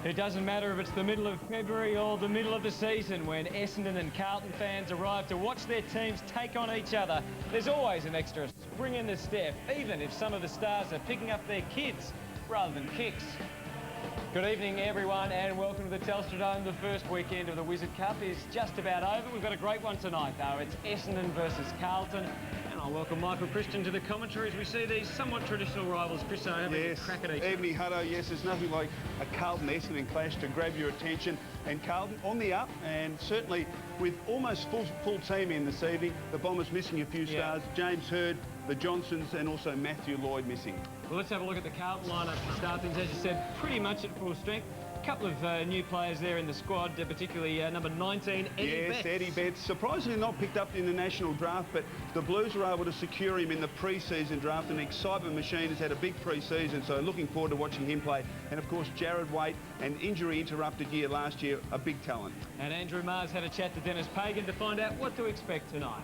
It doesn't matter if it's the middle of February or the middle of the season when Essendon and Carlton fans arrive to watch their teams take on each other. There's always an extra spring in the step, even if some of the stars are picking up their kids rather than kicks. Good evening, everyone, and welcome to the Telstra Dome. The first weekend of the Wizard Cup is just about over. We've got a great one tonight, though. It's Essendon versus Carlton. And I'll welcome Michael Christian to the commentary as we see these somewhat traditional rivals. Chris, having a crack at each other. Evening, Hutto. Yes, there's nothing like a Carlton-Essendon clash to grab your attention. And Carlton on the up, and certainly with almost full team in this evening. The Bombers missing a few stars. James Hird, the Johnsons, and also Matthew Lloyd missing. Well, let's have a look at the Carlton lineup to start things. As you said, pretty much at full strength. A couple of new players there in the squad, particularly number 19, Eddie Betts. Yes, Eddie Betts. Surprisingly not picked up in the national draft, but the Blues were able to secure him in the pre-season draft. An excitement machine, has had a big pre-season, so looking forward to watching him play. And of course, Jared Waite, an injury-interrupted year last year, a big talent. And Andrew Mars had a chat to Dennis Pagan to find out what to expect tonight.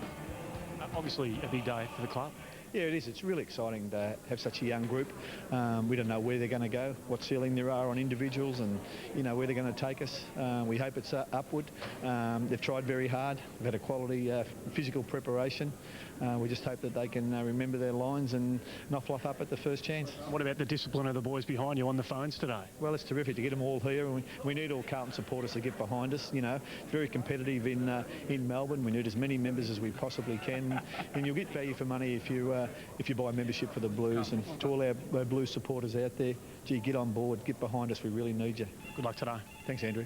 Obviously a big day for the club. Yeah, it is. It's really exciting to have such a young group. We don't know where they're going to go, what ceiling there are on individuals, and where they're going to take us. We hope it's upward. They've tried very hard. They've had a quality physical preparation. We just hope that they can remember their lines and not fluff up at the first chance. What about the discipline of the boys behind you on the phones today? Well, it's terrific to get them all here, and we need all Carlton supporters to get behind us. Very competitive in Melbourne. We need as many members as we possibly can, and you'll get value for money if you buy membership for the Blues. And to all our Blues supporters out there, gee, get on board, get behind us. We really need you. Good luck today. Thanks, Andrew.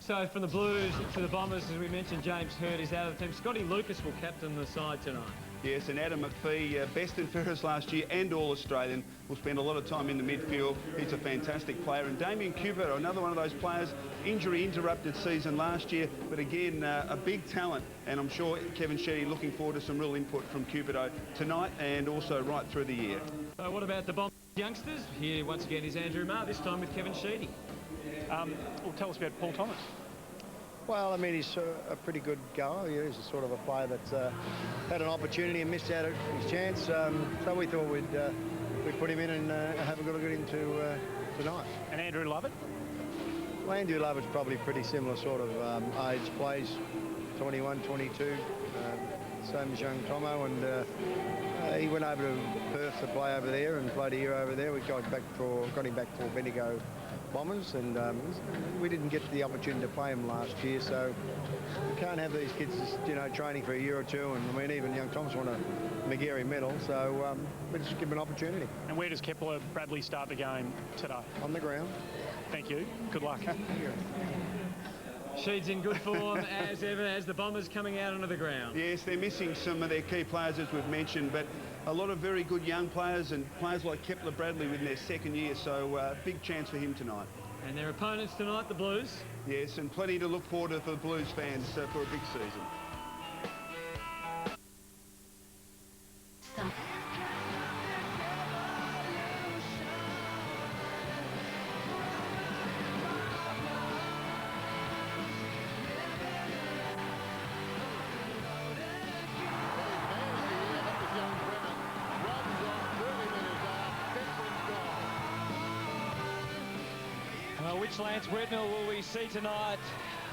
So from the Blues to the Bombers, as we mentioned, James Hird is out of the team. Scotty Lucas will captain the side tonight. Yes, and Adam McPhee, best and fairest last year and All-Australian, will spend a lot of time in the midfield. He's a fantastic player. And Damien Cupido, another one of those players, injury-interrupted season last year, but again, a big talent. And I'm sure Kevin Sheedy looking forward to some real input from Cupido tonight and also right through the year. So what about the Bombers youngsters? Here once again is Andrew Marr, this time with Kevin Sheedy. Well, tell us about Paul Thomas. Well, I mean, he's a pretty good goer. He's a sort of a player that's had an opportunity and missed out at his chance. So we thought we'd put him in and have a good look at him tonight. And Andrew Lovett? Well, Andrew Lovett's probably pretty similar sort of age, plays 21, 22, same as young Tomo, and he went over to Perth to play over there and played a year over there. We got him back for Bendigo Bombers, and we didn't get the opportunity to play him last year, so we can't have these kids just, training for a year or two, and I mean, even young Thomas won a McGarry medal, so we just give him an opportunity. And where does Kepler Bradley start the game today? On the ground. Thank you. Good luck. Sheed's in good form as ever, as the Bombers coming out onto the ground. Yes, they're missing some of their key players, as we've mentioned, but a lot of very good young players and players like Kepler Bradley in their second year, so big chance for him tonight. And their opponents tonight, the Blues? Yes, and plenty to look forward to for the Blues fans for a big season. Which Lance Rednall will we see tonight?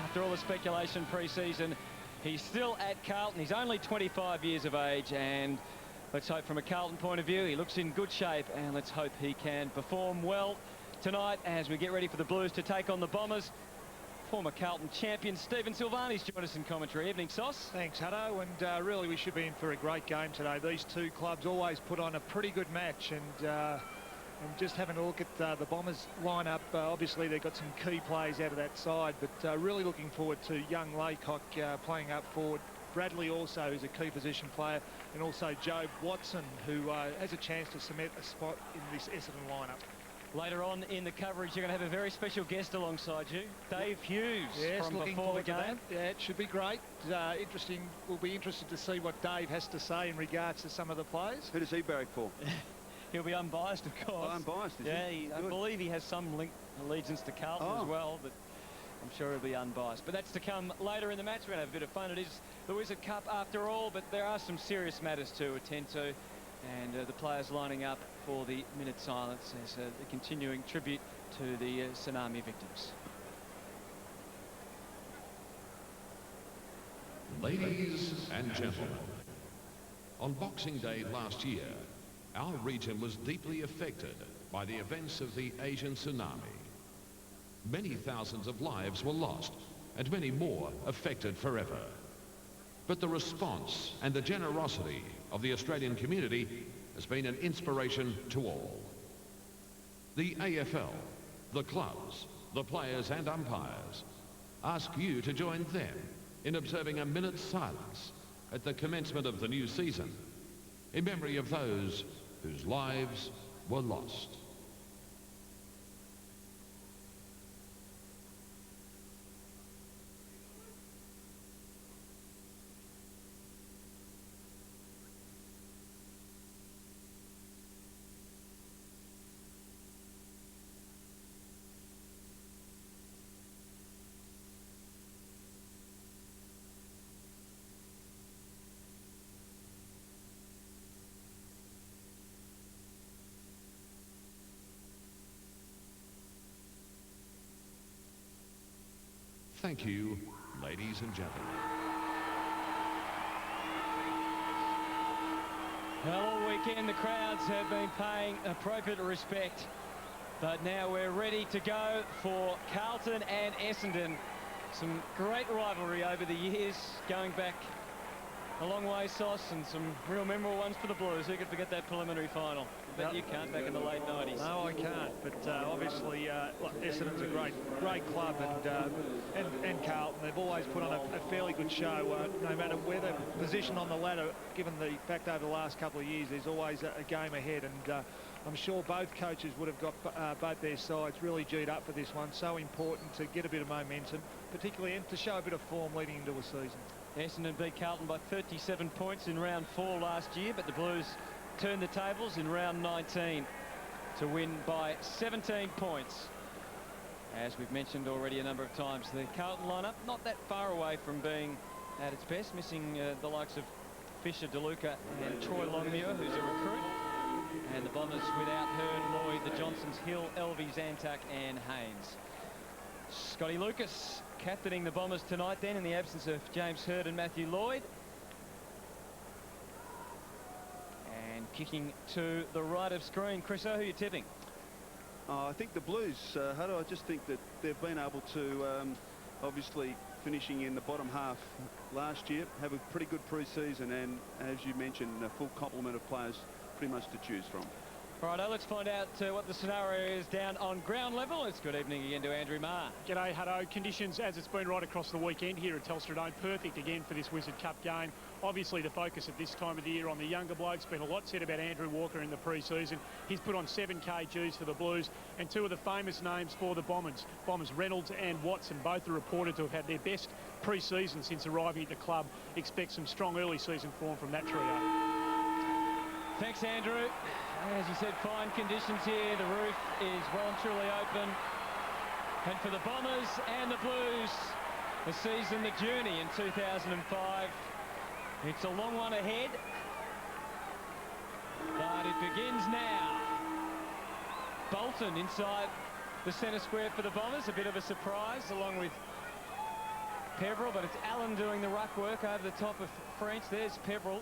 After all the speculation pre-season, he's still at Carlton. He's only 25 years of age, and let's hope from a Carlton point of view, he looks in good shape, and let's hope he can perform well tonight as we get ready for the Blues to take on the Bombers. Former Carlton champion Stephen Silvani's joined us in commentary. Evening, Sauce. Thanks, Hutto, and really we should be in for a great game today. These two clubs always put on a pretty good match, and just having a look at the Bombers lineup, obviously they've got some key plays out of that side, but really looking forward to young Laycock playing up forward. Bradley also, who's a key position player, and also Joe Watson, who has a chance to cement a spot in this Essendon lineup. Later on in the coverage, you're going to have a very special guest alongside you, Dave Hughes. Yes, from looking before forward the game. to that. Yeah, it should be great. Interesting. We'll be interested to see what Dave has to say in regards to some of the players. Who does he barrack for? He'll be unbiased, of course. Oh, unbiased, is he? I believe he has some allegiance to Carlton as well, but I'm sure he'll be unbiased. But that's to come later in the match. We're going to have a bit of fun. It is the Wizard Cup after all, but there are some serious matters to attend to. And the players lining up for the minute silence as the continuing tribute to the tsunami victims. Ladies and gentlemen, on Boxing Day last year, our region was deeply affected by the events of the Asian tsunami. Many thousands of lives were lost and many more affected forever. But the response and the generosity of the Australian community has been an inspiration to all. The AFL, the clubs, the players and umpires ask you to join them in observing a minute's silence at the commencement of the new season in memory of those whose lives were lost. Thank you, ladies and gentlemen. Well, all weekend the crowds have been paying appropriate respect, but now we're ready to go for Carlton and Essendon. Some great rivalry over the years, going back a long way, Sauce, and some real memorable ones for the Blues. Who could forget that preliminary final? I bet you can't, back in the late 90s. No, I can't. But obviously, Essendon's a great club, and Carlton. They've always put on a fairly good show, no matter where they're positioned on the ladder. Given the fact over the last couple of years, there's always a game ahead, and I'm sure both coaches would have got both their sides really G'd up for this one. So important to get a bit of momentum, particularly and to show a bit of form leading into a season. Essendon beat Carlton by 37 points in round 4 last year, but the Blues turned the tables in round 19 to win by 17 points. As we've mentioned already a number of times, the Carlton lineup not that far away from being at its best, missing the likes of Fisher, DeLuca and Troy Longmuir, who's a recruit. And the Bombers without Hearn, Lloyd, the Johnsons, Hill, Elvey, Zantuck and Haynes. Scotty Lucas captaining the Bombers tonight then in the absence of James Heard and Matthew Lloyd. And kicking to the right of screen. Chris, who are you tipping? I think the Blues, Hutto. I just think that they've been able to, obviously finishing in the bottom half last year, have a pretty good pre-season, and as you mentioned, a full complement of players pretty much to choose from. Righto, let's find out what the scenario is down on ground level. It's good evening again to Andrew Marr. G'day, Hutto. Conditions, as it's been right across the weekend here at Telstra Dome, perfect again for this Wizard Cup game. Obviously, the focus at this time of the year on the younger blokes. Been a lot said about Andrew Walker in the pre-season. He's put on 7 kgs for the Blues, and 2 of the famous names for the Bombers, Reynolds and Watson, both are reported to have had their best pre-season since arriving at the club. Expect some strong early season form from that trio. Thanks, Andrew. As you said, fine conditions here. The roof is well and truly open. And for the Bombers and the Blues, the season, the journey in 2005. It's a long one ahead, but it begins now. Bolton inside the centre square for the Bombers. A bit of a surprise, along with Peverill, but it's Allen doing the ruck work over the top of French. There's Peverill.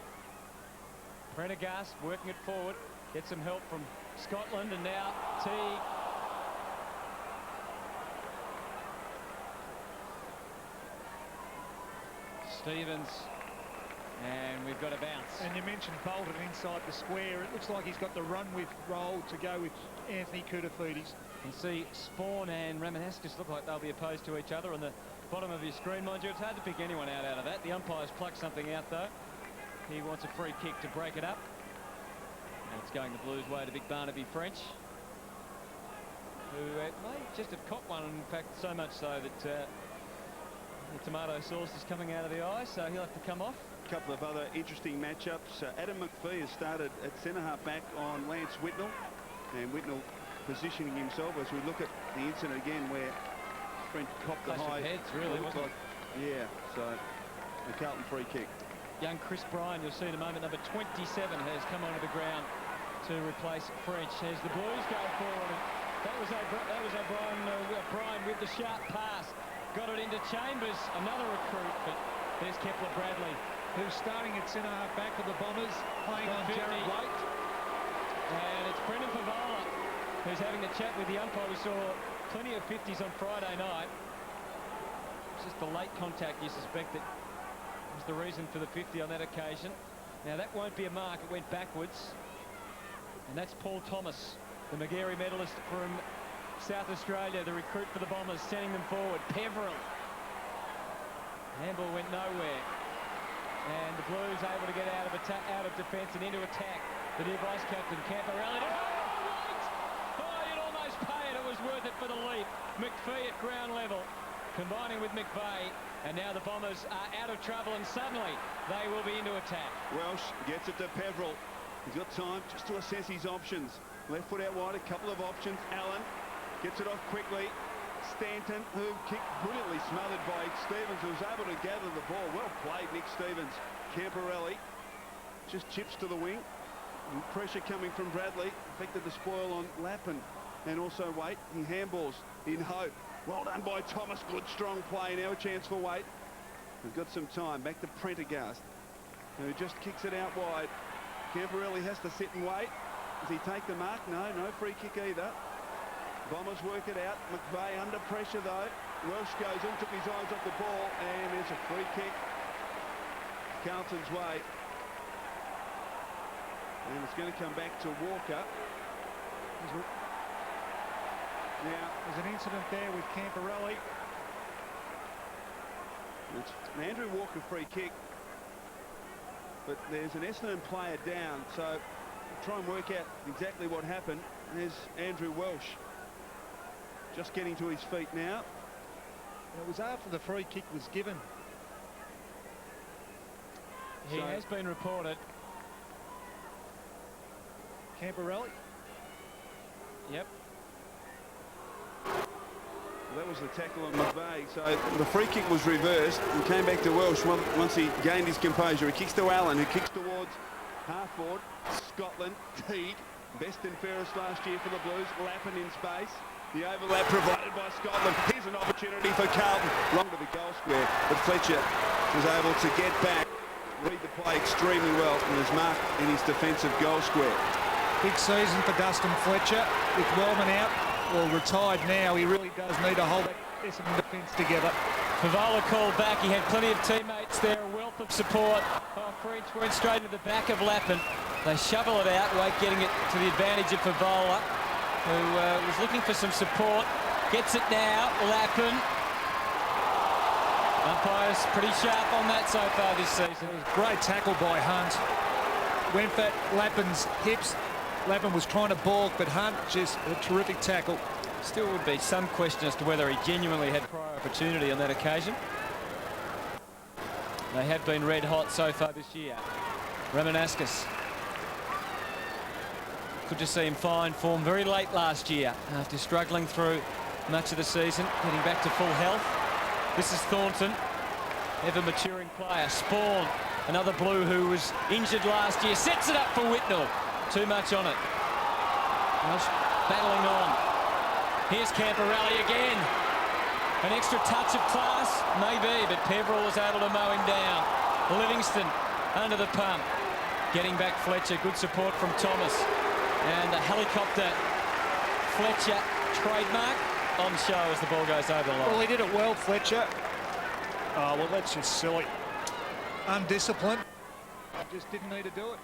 Prendergast working it forward. Get some help from Scotland, and now Teague. Stevens, and we've got a bounce. And you mentioned Bolton inside the square. It looks like he's got the run with role to go with Anthony Koutafidis. You can see Spawn and Ramanaskas look like they'll be opposed to each other on the bottom of your screen, mind you. It's hard to pick anyone out of that. The umpires pluck something out, though. He wants a free kick to break it up. And it's going the Blues' way to Big Barnaby French, who may just have caught one, in fact so much so that the tomato sauce is coming out of the eye, so he'll have to come off. A couple of other interesting matchups. Adam McPhee has started at centre-half back on Lance Whitnell, and Whitnell positioning himself as we look at the incident again where French copped the high. Heads, really, wasn't it? Yeah, so a Carlton free kick. Young Chris Bryan, you'll see in a moment, number 27, has come onto the ground to replace French as the Blues go forward. That was O'Brien with the sharp pass. Got it into Chambers, another recruit, but there's Kepler Bradley. Who's starting at centre-half back for the Bombers, playing on 50. Jared Waite. And it's Brendan Favola who's having a chat with the umpire. We saw plenty of 50s on Friday night. It's just the late contact you suspect that was the reason for the 50 on that occasion. Now that won't be a mark, it went backwards. And that's Paul Thomas, the Magarey medalist from South Australia, the recruit for the Bombers, sending them forward. Peveril. Handball went nowhere. And the Blues able to get out of defence and into attack. The new vice captain, Camporelli. You'd almost pay it. It was worth it for the leap. McPhee at ground level, combining with McVeigh. And now the Bombers are out of trouble, and suddenly they will be into attack. Welsh gets it to Peveril. He's got time just to assess his options. Left foot out wide, a couple of options. Allen gets it off quickly. Stanton, who kicked brilliantly, smothered by Stevens, who was able to gather the ball. Well played, Nick Stevens. Camporelli just chips to the wing. And pressure coming from Bradley. Affected the spoil on Lappin. And also Waite. He handballs in hope. Well done by Thomas. Good, strong play. Now a chance for Waite. We've got some time. Back to Prendergast, who just kicks it out wide. Camporelli has to sit and wait. Does he take the mark? No free kick either. Bombers work it out. McVeigh under pressure though. Welsh goes in, took his eyes off the ball, and there's a free kick Carlton's way. And it's going to come back to Walker. Now, There's an incident there with Camporelli. it's an Andrew Walker free kick, but there's an Essendon player down, so we'll try and work out exactly what happened. There's Andrew Welsh just getting to his feet now. It was after the free kick was given. He has been reported. Camporelli. Yep. Well, that was the tackle on McVeigh. So the free kick was reversed and came back to Welsh once he gained his composure. He kicks to Allen, who kicks towards half-forward. Scotland, Teague, best and fairest last year for the Blues. Lappin in space. The overlap provided by Scotland. Here's an opportunity for Carlton. Long to the goal square, but Fletcher was able to get back, read the play extremely well, and is marked in his defensive goal square. Big season for Dustin Fletcher. With Wellman out, well, retired now, he really does need to hold that Essendon defence together. Favola called back. He had plenty of teammates there, a wealth of support. French went straight to the back of Lappin. They shovel it out, Waite getting it to the advantage of Favola, who was looking for some support. Gets it now, Lappin. Umpire's pretty sharp on that so far this season. It was a great tackle by Hunt. Went for Lappin's hips. Lappin was trying to balk, but Hunt just a terrific tackle. Still would be some question as to whether he genuinely had prior opportunity on that occasion. They have been red hot so far this year. Ramanaskas. Good to see him find form very late last year after struggling through much of the season, getting back to full health. This is Thornton, ever maturing player. Spawn, another Blue who was injured last year, sets it up for Whitnell. Too much on it. Welsh battling on. Here's Camporelli again. An extra touch of class, maybe, but Peveril was able to mow him down. Livingston under the pump. Getting back Fletcher, good support from Thomas. And the helicopter Fletcher trademark on show as the ball goes over the line. Well, he did it well, Fletcher. Oh, well, that's just silly. Undisciplined. Just didn't need to do it.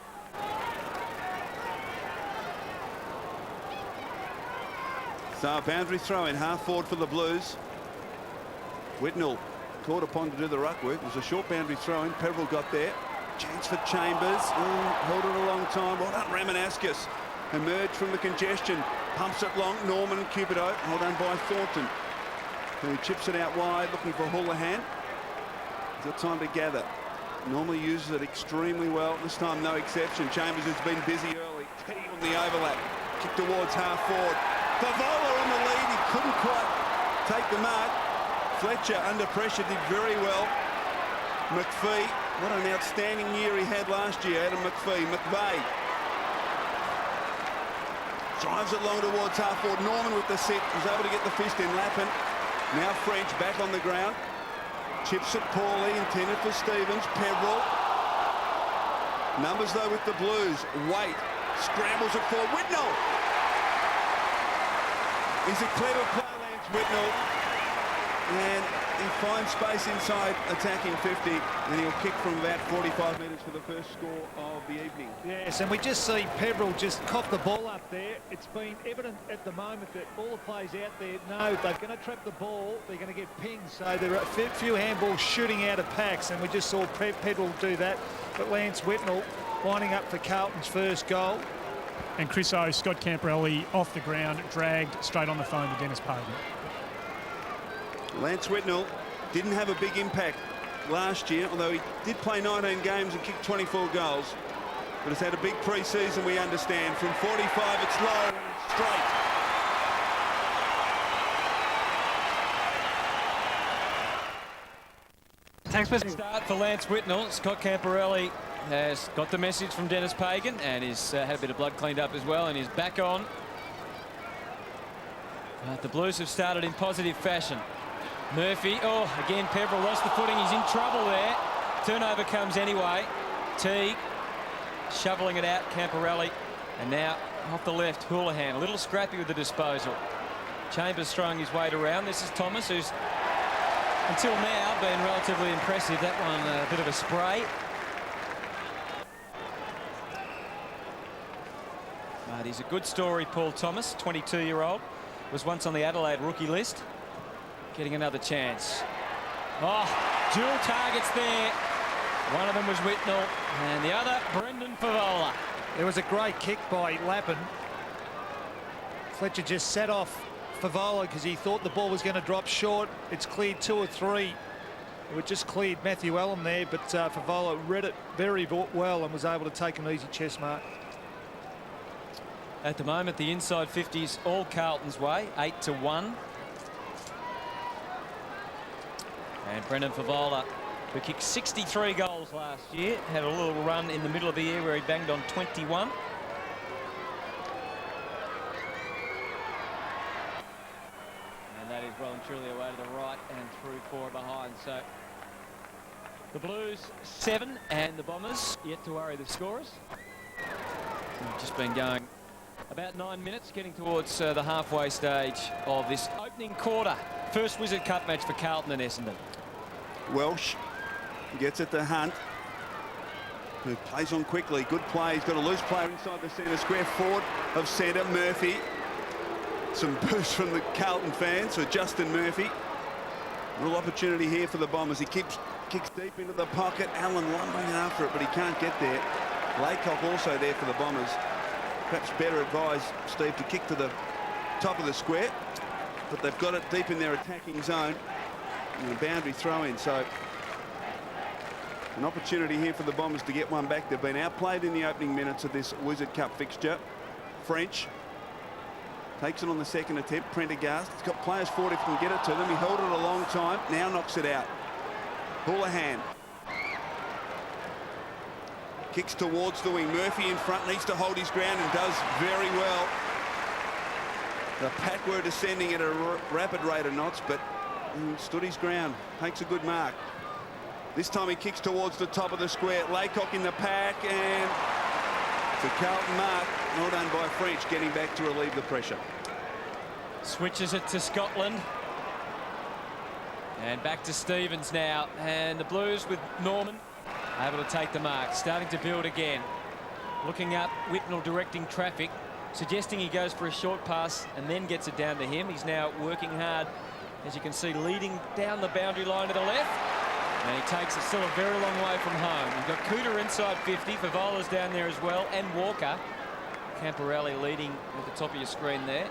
So a boundary throw in, half forward for the Blues. Whitnell called upon to do the ruck work. It was a short boundary throw in. Peveril got there. Chance for Chambers. Held it a long time. Well done, Ramanaskas. Emerged from the congestion. Pumps it long. Norman Cupido. Well done by Thornton, who chips it out wide, looking for Houlihan. He's got time to gather. Normally uses it extremely well. This time, no exception. Chambers has been busy early. Teague on the overlap. Kick towards half forward. Favola on the lead. He couldn't quite take the mark. Fletcher under pressure did very well. McPhee, what an outstanding year he had last year. Adam McPhee. McVeigh Drives it long towards half forward. Norman with the sit. Was able to get the fist in. Lappin. Now French back on the ground. Chips it poorly. Intended for Stevens. Peverill. Numbers though with the Blues. Waite. Scrambles it for Whitnell. He's a clever play, Lance Whitnell. And he finds space inside attacking 50, and he'll kick from about 45 metres for the first score of the evening. Yes, and we just see Peverill just cough the ball up there. It's been evident at the moment that all the players out there know they're going to trap the ball, they're going to get pinged, so there are a few handballs shooting out of packs, and we just saw Peverill do that. But Lance Whitnell winding up for Carlton's first goal. And Chris O, Scott Camporelli off the ground, dragged straight on the phone to Dennis Pagan. Lance Whitnell didn't have a big impact last year, although he did play 19 games and kicked 24 goals. But has had a big pre-season, we understand. From 45, it's low and it's straight. Thanks for the start for Lance Whitnell. Scott Camporelli has got the message from Dennis Pagan and he's had a bit of blood cleaned up as well, and he's back on. The Blues have started in positive fashion. Murphy, oh, again, Peverill lost the footing. He's in trouble there. Turnover comes anyway. Teague shoveling it out, Camporelli. And now off the left, Houlihan, a little scrappy with the disposal. Chambers throwing his weight around. This is Thomas, who's until now been relatively impressive. That one, a bit of a spray. But he's a good story, Paul Thomas, 22-year-old. Was once on the Adelaide rookie list. Getting another chance. Oh, dual targets there. One of them was Whitnell and the other Brendan Favola. There was a great kick by Lappin. Fletcher just set off Favola because he thought the ball was going to drop short. It's cleared 2 or 3. It just cleared Matthew Allen there, but Favola read it very well and was able to take an easy chest mark. At the moment, the inside 50s all Carlton's way, 8-1. And Brendan Favola, who kicked 63 goals last year, had a little run in the middle of the year where he banged on 21. And that is well and truly away to the right and through 4 behind. So the Blues 7 and the Bombers yet to worry the scorers. They've just been going about 9 minutes, getting towards the halfway stage of this opening quarter. First Wizard Cup match for Carlton and Essendon. Welsh gets it to Hunt, who plays on quickly. Good play. He's got a loose player inside the centre square. Forward of centre, Murphy. Some boost from the Carlton fans for Justin Murphy. Real opportunity here for the Bombers. He kicks deep into the pocket. Allen lumbering after it, but he can't get there. Laycock also there for the Bombers. Perhaps better advise Steve to kick to the top of the square, but they've got it deep in their attacking zone. And a boundary throw in, so an opportunity here for the Bombers to get one back. They've been outplayed in the opening minutes of this Wizard Cup fixture. French takes it on the second attempt. Prendergast, he's got players forward if he can get it to them. He held it a long time, now knocks it out. Houlihan kicks towards the wing. Murphy in front, needs to hold his ground and does very well. The pack were descending at a rapid rate of knots, but stood his ground, takes a good mark. This time he kicks towards the top of the square. Laycock in the pack, and it's a Carlton mark. Well done by French, getting back to relieve the pressure. Switches it to Scotland. And back to Stevens now. And the Blues with Norman able to take the mark. Starting to build again. Looking up, Whitnell directing traffic, suggesting he goes for a short pass and then gets it down to him. He's now working hard, as you can see, leading down the boundary line to the left. And he takes it still a very long way from home. You've got Cooter inside 50. Favola's down there as well, and Walker. Camporelli leading at the top of your screen there.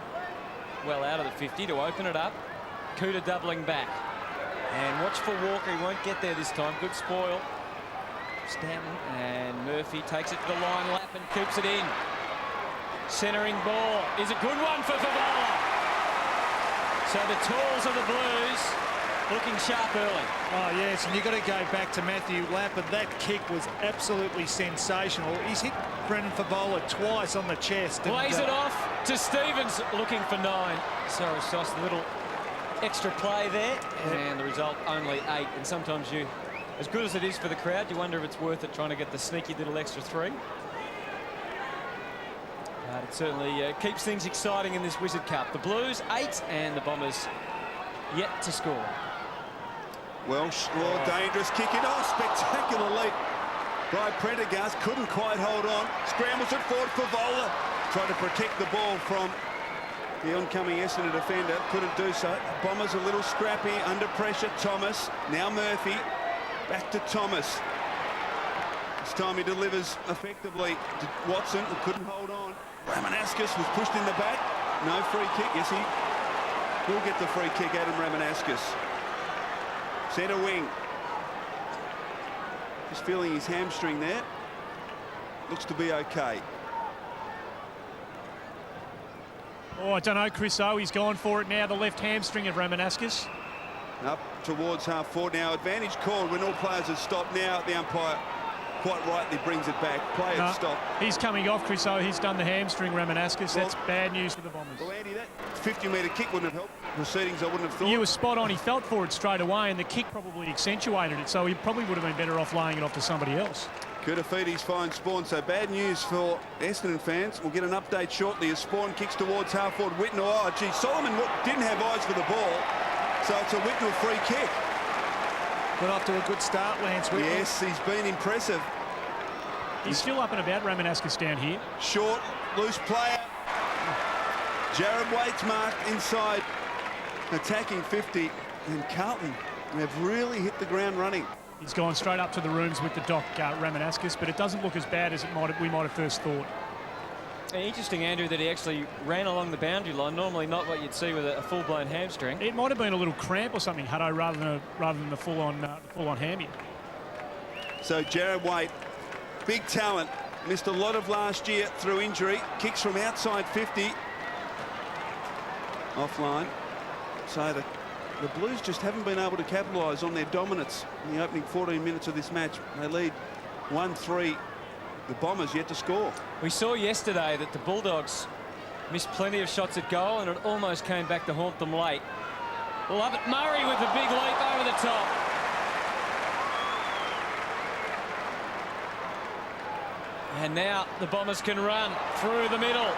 Well out of the 50 to open it up. Cooter doubling back. And watch for Walker. He won't get there this time. Good spoil. Stanton and Murphy takes it to the line. Lappin keeps it in. Centering ball is a good one for Favola. So the tools of the Blues looking sharp early. Oh, yes, and you've got to go back to Matthew Lappin. That kick was absolutely sensational. He's hit Brendan Favola twice on the chest. Plays it off to Stevens, looking for 9. Sorry, Sauce, a little extra play there, and the result only 8. And sometimes you, as good as it is for the crowd, you wonder if it's worth it trying to get the sneaky little extra 3. But it certainly keeps things exciting in this Wizard Cup. The Blues 8 and the Bombers yet to score. Welsh, dangerous kick it off. Spectacular leap by Prendergast. Couldn't quite hold on. Scrambles it forward for Vola. Tried to protect the ball from the oncoming Essendon defender. Couldn't do so. Bombers a little scrappy, under pressure. Thomas, now Murphy. Back to Thomas. This time he delivers effectively to Watson, who couldn't hold on. Ramanauskas was pushed in the back. No free kick. Yes, he will get the free kick, Adam Ramanauskas. Centre wing. Just feeling his hamstring there. Looks to be okay. Oh, I don't know, Chris O. He's gone for it now, the left hamstring of Ramanauskas. Up towards half forward now. Advantage called when all players have stopped. Now the umpire quite rightly brings it back. Play it, stop. He's coming off, Chris O. He's done the hamstring, Ramanauskas. That's bad news for the Bombers. Well, Andy, that 50-metre kick wouldn't have helped proceedings, I wouldn't have thought. You were spot on. He felt for it straight away, and the kick probably accentuated it, so he probably would have been better off laying it off to somebody else. Kurtafidis finds Spawn, so bad news for Essendon fans. We'll get an update shortly as Spawn kicks towards half forward. Whitnell, oh, gee, Solomon didn't have eyes for the ball, so it's a Whitnell free kick. Got off to a good start, Lance Whitnell. Yes, he's been impressive. He's still up and about, Ramanauskas, down here. Short, loose player. Jared Waite's marked inside, attacking 50, and Carlton have really hit the ground running. He's gone straight up to the rooms with the doc, Ramanauskas, but it doesn't look as bad as we might have first thought. Interesting, Andrew, that he actually ran along the boundary line. Normally not what you'd see with a full-blown hamstring. It might have been a little cramp or something, Hutto, rather than the full-on hammy. So Jared Waite, big talent, missed a lot of last year through injury. Kicks from outside 50, offline. So the Blues just haven't been able to capitalise on their dominance in the opening 14 minutes of this match. They lead 1-3. The Bombers yet to score. We saw yesterday that the Bulldogs missed plenty of shots at goal, and it almost came back to haunt them late. Love it, Murray with a big leap over the top. And now the Bombers can run through the middle.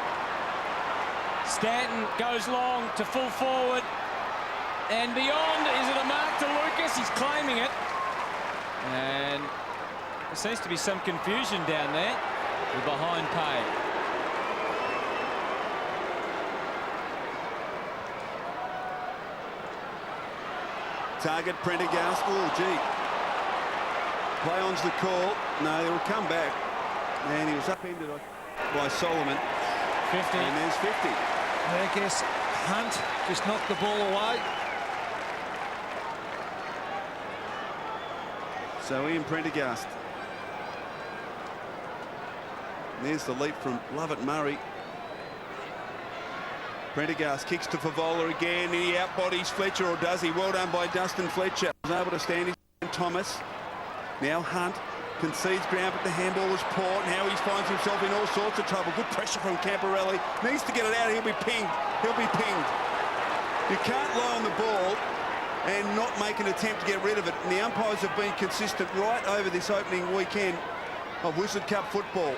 Stanton goes long to full forward and beyond. Is it a mark to Lucas? He's claiming it. And there seems to be some confusion down there. The behind pay. Target Prendergast. Oh, gee. Play on's the call. No, they will come back. And he was upended by Solomon. 50. And there's 50. I guess Hunt just knocked the ball away. So Ian Prendergast. There's the leap from Lovett Murray. Prendergast kicks to Favola again. He outbodies Fletcher, or does he? Well done by Dustin Fletcher. Was able to stand his Thomas. Now Hunt concedes ground, but the handball was poor. Now he finds himself in all sorts of trouble. Good pressure from Camporelli. Needs to get it out. He'll be pinged. He'll be pinged. You can't lie on the ball and not make an attempt to get rid of it. And the umpires have been consistent right over this opening weekend of Wizard Cup football.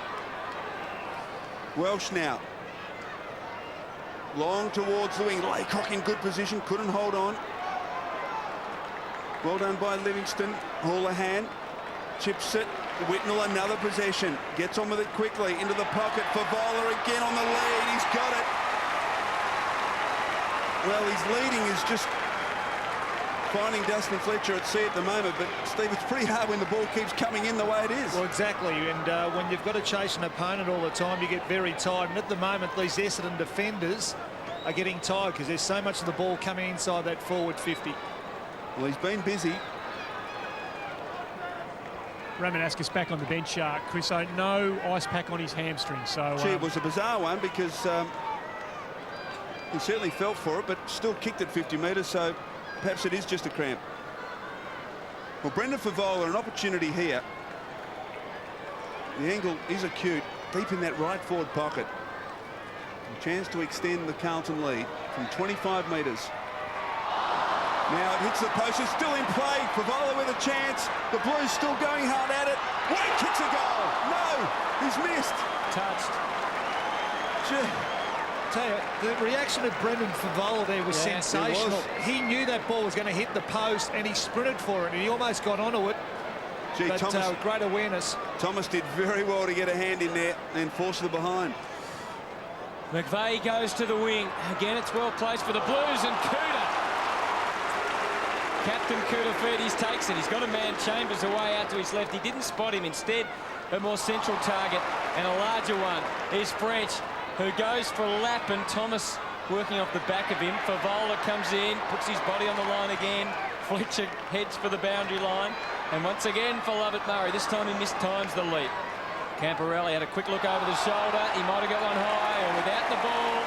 Welsh now. Long towards the wing. Laycock in good position. Couldn't hold on. Well done by Livingston. Houlihan chips it. Whitnell, another possession. Gets on with it quickly. Into the pocket. Favola again on the lead. He's got it. Well, his leading is just finding Dustin Fletcher at sea at the moment, but Steve, it's pretty hard when the ball keeps coming in the way it is. Well, exactly, and when you've got to chase an opponent all the time, you get very tired, and at the moment these Essendon defenders are getting tired because there's so much of the ball coming inside that forward 50. Well, he's been busy. Ramanauskas back on the bench, Chris. No ice pack on his hamstring. So Gee, it was a bizarre one because he certainly felt for it, but still kicked at 50 metres, so perhaps it is just a cramp. Well, Brendan Favola, an opportunity here. The angle is acute, deep in that right forward pocket. A chance to extend the Carlton lead from 25 metres. Now it hits the post, it's still in play. Favola with a chance. The Blues still going hard at it. Wade kicks a goal. No, he's missed. Touched. Tell you, the reaction of Brendan Favola there was sensational. He knew that ball was going to hit the post and he sprinted for it and he almost got onto it. Gee, but Thomas, great awareness. Thomas did very well to get a hand in there and force the behind. McVeigh goes to the wing. Again, it's well placed for the Blues, and Cooter. Captain Cooter takes it. He's got a man, Chambers, away out to his left. He didn't spot him. Instead, a more central target and a larger one is French, who goes for a lap, and Thomas working off the back of him. Favola comes in, puts his body on the line again. Fletcher heads for the boundary line. And once again for Lovett Murray. This time he mistimes the leap. Camporelli had a quick look over the shoulder. He might have got one high or without the ball.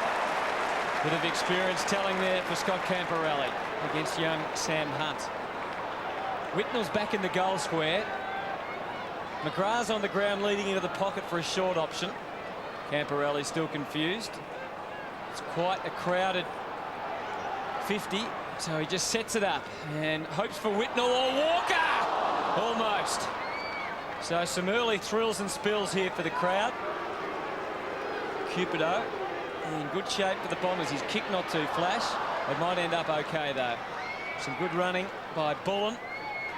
Bit of experience telling there for Scott Camporelli against young Sam Hunt. Whitnell's back in the goal square. McGrath's on the ground leading into the pocket for a short option. Camporelli still confused. It's quite a crowded 50, so he just sets it up and hopes for Whitnell or Walker. Almost. So some early thrills and spills here for the crowd. Cupido in good shape for the Bombers. His kick not too flash. It might end up okay though. Some good running by Bullen.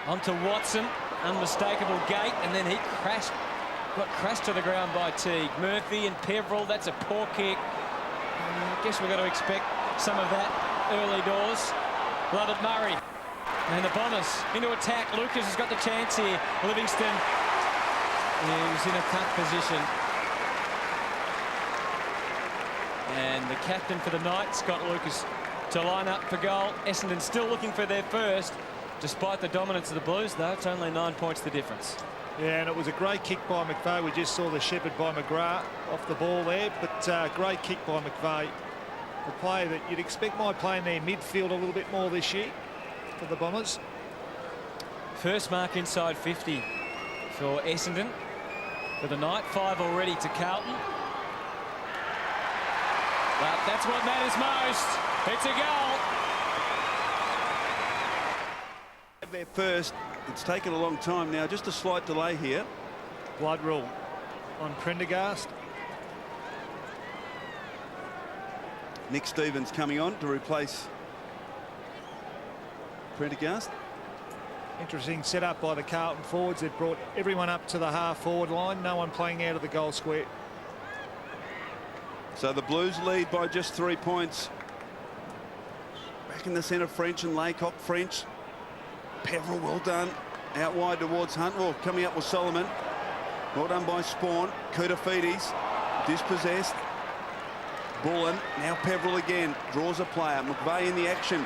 Onto Watson. Unmistakable gait, and then he got crashed to the ground by Teague. Murphy and Peveril, that's a poor kick. I guess we've got to expect some of that early doors. Lovett Murray. And the Bombers into attack. Lucas has got the chance here. Livingston is in a tough position. And the captain for the night, Scott Lucas, to line up for goal. Essendon still looking for their first. Despite the dominance of the Blues, though, it's only 9 points the difference. Yeah, and it was a great kick by McVeigh. We just saw the shepherd by McGrath off the ball there, but great kick by McVeigh. The player that you'd expect might play in their midfield a little bit more this year for the Bombers. First mark inside 50 for Essendon for the night. 5 already to Carlton. But that's what matters most. It's a goal. Their first. It's taken a long time now. Just a slight delay here. Blood rule on Prendergast. Nick Stevens coming on to replace Prendergast. Interesting setup by the Carlton forwards. They've brought everyone up to the half-forward line. No one playing out of the goal square. So the Blues lead by just 3 points. Back in the centre, French and Laycock. French. Peveril, well done. Out wide towards Hunt. Well, coming up with Solomon. Well done by Spawn. Koutafidis dispossessed. Bullen. Now Peveril again. Draws a player. McVeigh in the action.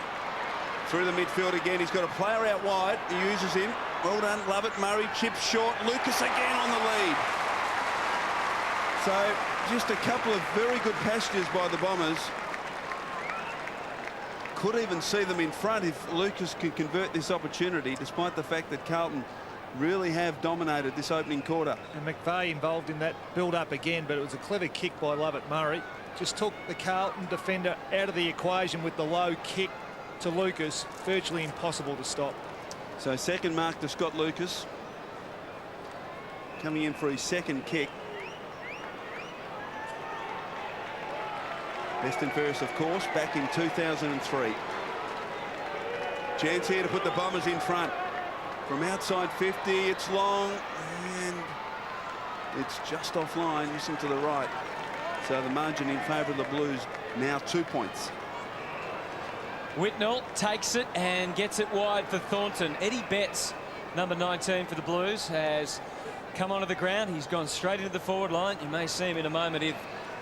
Through the midfield again. He's got a player out wide. He uses him. Well done. Lovett. Murray chips short. Lucas again on the lead. So just a couple of very good passages by the Bombers. Could even see them in front if Lucas can convert this opportunity, despite the fact that Carlton really have dominated this opening quarter. And McVeigh involved in that build-up again, but it was a clever kick by Lovett Murray. Just took the Carlton defender out of the equation with the low kick to Lucas. Virtually impossible to stop. So second mark to Scott Lucas. Coming in for his second kick. Best and fairest, of course, back in 2003. Chance here to put the Bombers in front. From outside 50, it's long, and it's just offline, missing to the right. So the margin in favour of the Blues, now 2 points. Whitnell takes it and gets it wide for Thornton. Eddie Betts, number 19 for the Blues, has come onto the ground. He's gone straight into the forward line. You may see him in a moment if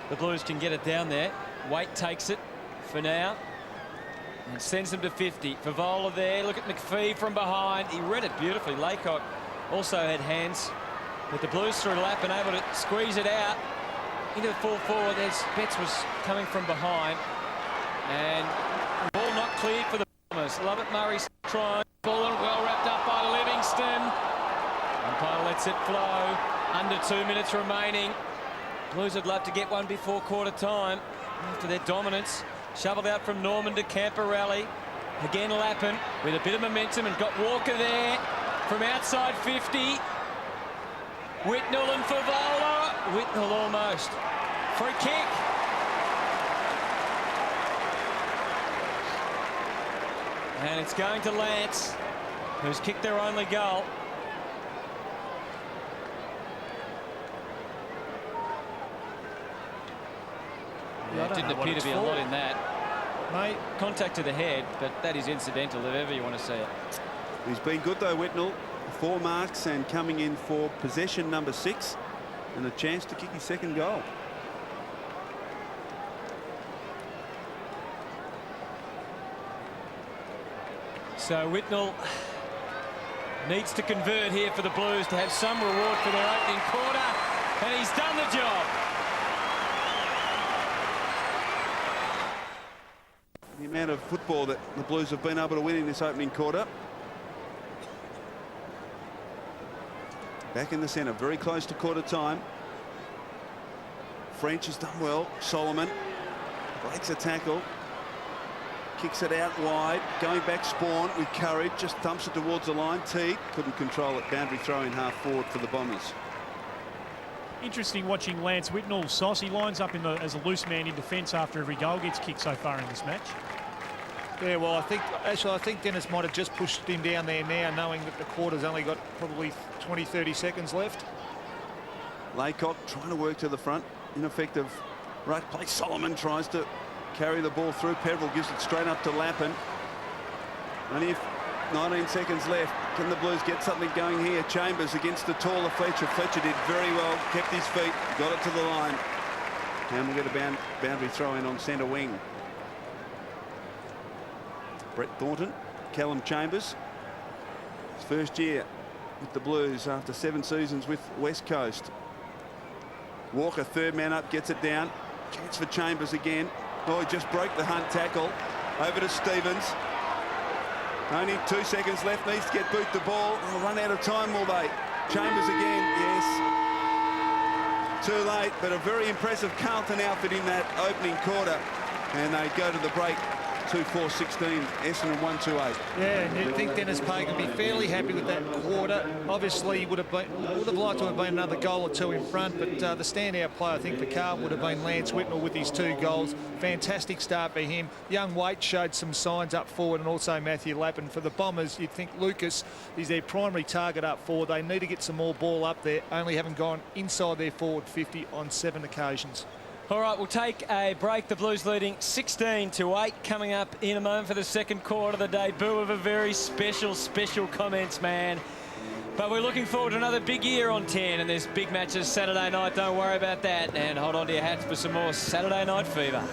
the Blues can get it down there. Waite takes it for now and sends them to 50. Favola there. Look at McPhee from behind. He read it beautifully. Laycock also had hands, but the Blues through a lap and able to squeeze it out into the full forward. There's Betts was coming from behind, and ball not cleared for the Bombers. Bombers. Love it, Murray trying. Ball well wrapped up by Livingston. Umpire lets it flow. Under 2 minutes remaining. Blues would love to get one before quarter time after their dominance. Shovelled out from Norman to Camporelli. Again Lappin with a bit of momentum and got Walker there from outside 50. Whitnell and Favola. Whitnell almost. Free kick. And it's going to Lance, who's kicked their only goal. Yeah, it didn't appear to be a lot in that. Mate, contact to the head, but that is incidental if ever you want to see it. He's been good though, Whitnell. 4 marks and coming in for possession number 6 and a chance to kick his second goal. So Whitnell needs to convert here for the Blues to have some reward for their opening quarter, and he's done the job. The amount of football that the Blues have been able to win in this opening quarter. Back in the centre, very close to quarter time. French has done well. Solomon breaks a tackle. Kicks it out wide. Going back Spawn with courage. Just thumps it towards the line. Teague couldn't control it. Boundary throw in half forward for the Bombers. Interesting watching Lance Whitnell. Sauce, he lines up as a loose man in defence after every goal gets kicked so far in this match. Yeah, well, I think Dennis might have just pushed him down there now, knowing that the quarter's only got probably 20-30 seconds left. Laycock trying to work to the front. Ineffective right play. Solomon tries to carry the ball through. Peverill gives it straight up to Lappin. Only 19 seconds left. Can the Blues get something going here? Chambers against the taller Fletcher. Fletcher did very well. Kept his feet. Got it to the line. And we'll get a boundary throw in on centre wing. Brett Thornton, Callum Chambers. His first year with the Blues after 7 seasons with West Coast. Walker, third man up, gets it down. Chance for Chambers again. Oh, he just broke the Hunt tackle. Over to Stevens. Only 2 seconds left. Needs to get boot the ball. They'll run out of time, will they? Chambers again. Yes. Too late, but a very impressive Carlton outfit in that opening quarter. And they go to the break. 2-4-16, Essendon 1-2-8. Yeah, and you'd think Dennis Pagan would be fairly happy with that quarter. Obviously, would have liked to have been another goal or 2 in front, but the standout player, I think, for Carlton would have been Lance Whitnell with his 2 goals. Fantastic start for him. Young Waite showed some signs up forward, and also Matthew Lappin. For the Bombers, you'd think Lucas is their primary target up forward. They need to get some more ball up there, only having gone inside their forward 50 on 7 occasions. All right, we'll take a break. The Blues leading 16-8. Coming up in a moment for the second quarter, the debut of a very special comments man. But we're looking forward to another big year on 10, and there's big matches Saturday night. Don't worry about that. And hold on to your hats for some more Saturday Night Fever.